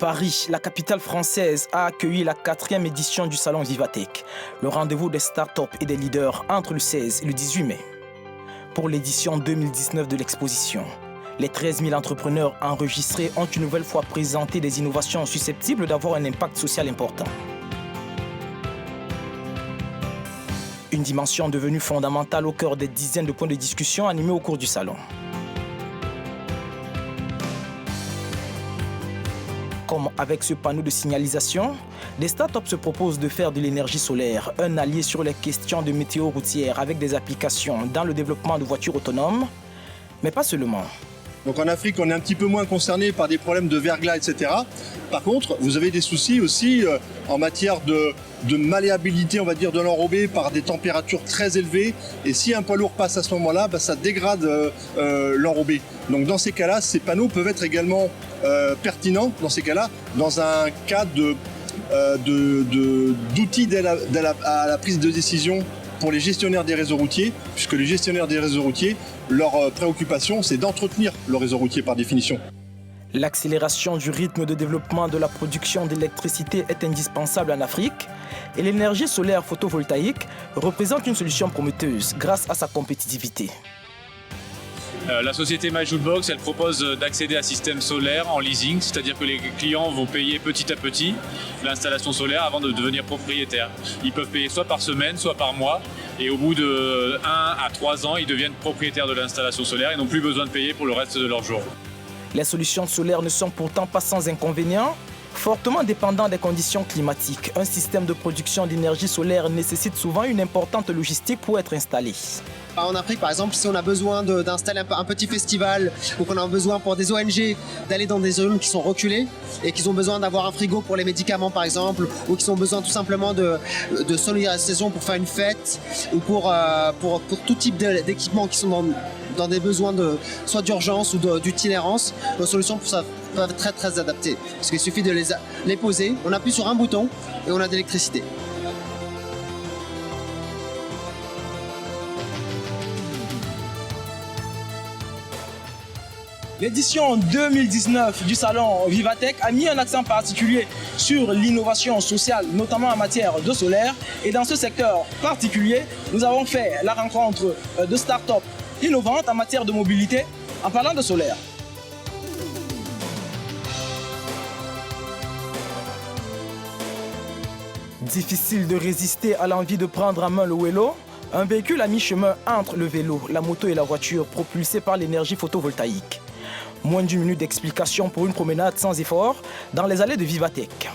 Paris, la capitale française, a accueilli la 4e édition du Salon Vivatech, le rendez-vous des startups et des leaders entre le 16 et le 18 mai. Pour l'édition 2019 de l'exposition, les 13 000 entrepreneurs enregistrés ont une nouvelle fois présenté des innovations susceptibles d'avoir un impact social important. Une dimension devenue fondamentale au cœur des dizaines de points de discussion animés au cours du salon. Comme avec ce panneau de signalisation, les startups se proposent de faire de l'énergie solaire un allié sur les questions de météo routière avec des applications dans le développement de voitures autonomes, mais pas seulement. Donc en Afrique, on est un petit peu moins concerné par des problèmes de verglas, etc. Par contre, vous avez des soucis aussi en matière de malléabilité, on va dire, de l'enrobé par des températures très élevées. Et si un poids lourd passe à ce moment-là, ça dégrade l'enrobé. Donc dans ces cas-là, ces panneaux peuvent être également pertinents, dans ces cas-là, dans un cas d'outils à la prise de décision pour les gestionnaires des réseaux routiers, puisque les gestionnaires des réseaux routiers, leur préoccupation, c'est d'entretenir le réseau routier par définition. L'accélération du rythme de développement de la production d'électricité est indispensable en Afrique et l'énergie solaire photovoltaïque représente une solution prometteuse grâce à sa compétitivité. La société MyJoulebox, elle propose d'accéder à un système solaire en leasing, c'est-à-dire que les clients vont payer petit à petit l'installation solaire avant de devenir propriétaires. Ils peuvent payer soit par semaine, soit par mois, et au bout de 1 à 3 ans, ils deviennent propriétaires de l'installation solaire et n'ont plus besoin de payer pour le reste de leur jour. Les solutions solaires ne sont pourtant pas sans inconvénients. Fortement dépendant des conditions climatiques, un système de production d'énergie solaire nécessite souvent une importante logistique pour être installé. En Afrique, par exemple, si on a besoin d'installer un petit festival ou qu'on a besoin pour des ONG d'aller dans des zones qui sont reculées et qui ont besoin d'avoir un frigo pour les médicaments, par exemple, ou qui ont besoin tout simplement de sonorisation pour faire une fête ou pour tout type d'équipements qui sont dans des besoins soit d'urgence ou d'itinérance, nos solutions pour ça peuvent être très adaptées. Parce qu'il suffit de les poser, on appuie sur un bouton et on a de l'électricité. L'édition 2019 du Salon Vivatech a mis un accent particulier sur l'innovation sociale, notamment en matière de solaire. Et dans ce secteur particulier, nous avons fait la rencontre de start-up innovantes en matière de mobilité en parlant de solaire. Difficile de résister à l'envie de prendre en main le vélo. Un véhicule à mi-chemin entre le vélo, la moto et la voiture, propulsé par l'énergie photovoltaïque. Moins d'une minute d'explication pour une promenade sans effort dans les allées de Vivatech.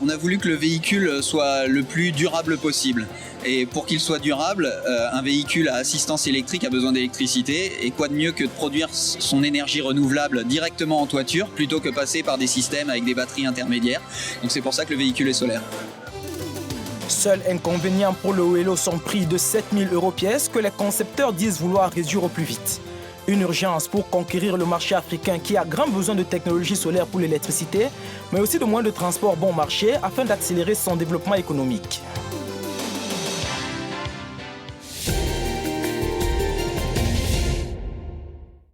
On a voulu que le véhicule soit le plus durable possible. Et pour qu'il soit durable, un véhicule à assistance électrique a besoin d'électricité. Et quoi de mieux que de produire son énergie renouvelable directement en toiture plutôt que passer par des systèmes avec des batteries intermédiaires. Donc c'est pour ça que le véhicule est solaire. Seul inconvénient pour le vélo, son prix de 7 000 € pièce que les concepteurs disent vouloir réduire au plus vite. Une urgence pour conquérir le marché africain qui a grand besoin de technologies solaires pour l'électricité, mais aussi de moyens de transport bon marché afin d'accélérer son développement économique.